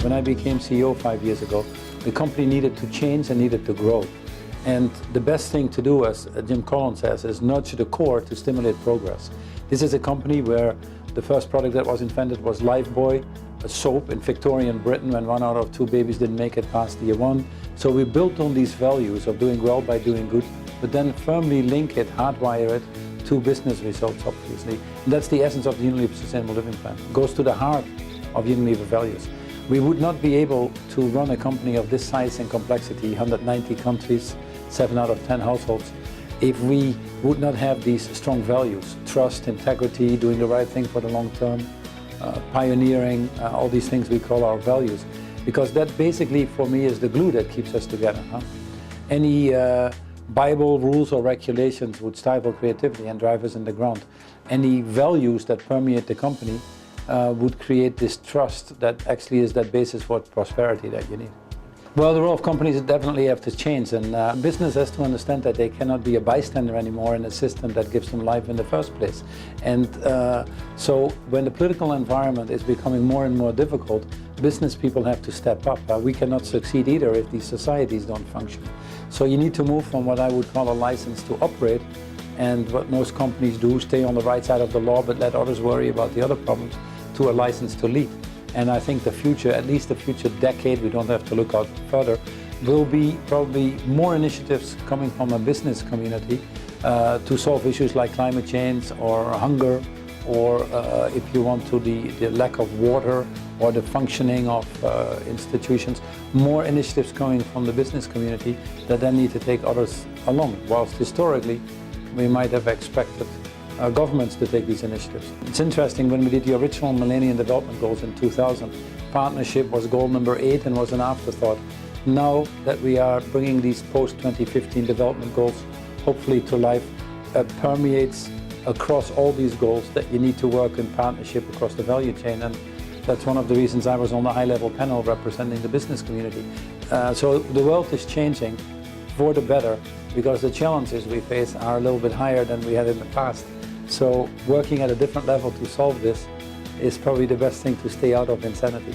When I became CEO 5 years ago, the company needed to change and needed to grow. And the best thing to do, as Jim Collins says, is nurture the core to stimulate progress. This is a company where the first product that was invented was Lifebuoy, a soap in Victorian Britain when 1 out of 2 babies didn't make it past year 1. So we built on these values of doing well by doing good, but then firmly link it, hardwire it to business results, obviously. And that's the essence of the Unilever Sustainable Living Plan. It goes to the heart of Unilever values. We would not be able to run a company of this size and complexity, 190 countries, 7 out of 10 households, if we would not have these strong values: trust, integrity, doing the right thing for the long term, pioneering, all these things we call our values. Because that basically, for me, is the glue that keeps us together. Any Bible rules or regulations would stifle creativity and drive us in the ground. Any values that permeate the company would create this trust that actually is that basis for prosperity that you need. Well, the role of companies definitely have to change, and business has to understand that they cannot be a bystander anymore in a system that gives them life in the first place. And so when the political environment is becoming more and more difficult, business people have to step up. We cannot succeed either if these societies don't function. So you need to move from what I would call a license to operate, and what most companies do, stay on the right side of the law but let others worry about the other problems, to a license to lead. And I think the future, at least the future decade, we don't have to look out further, will be probably more initiatives coming from a business community to solve issues like climate change or hunger, or if you want to, the lack of water or the functioning of institutions. More initiatives coming from the business community that then need to take others along, whilst historically we might have expected governments to take these initiatives. It's interesting, when we did the original Millennium Development Goals in 2000, partnership was goal number 8 and was an afterthought. Now that we are bringing these post-2015 development goals hopefully to life, permeates across all these goals that you need to work in partnership across the value chain. And that's one of the reasons I was on the high-level panel representing the business community. So the world is changing for the better, because the challenges we face are a little bit higher than we had in the past. So working at a different level to solve this is probably the best thing to stay out of insanity.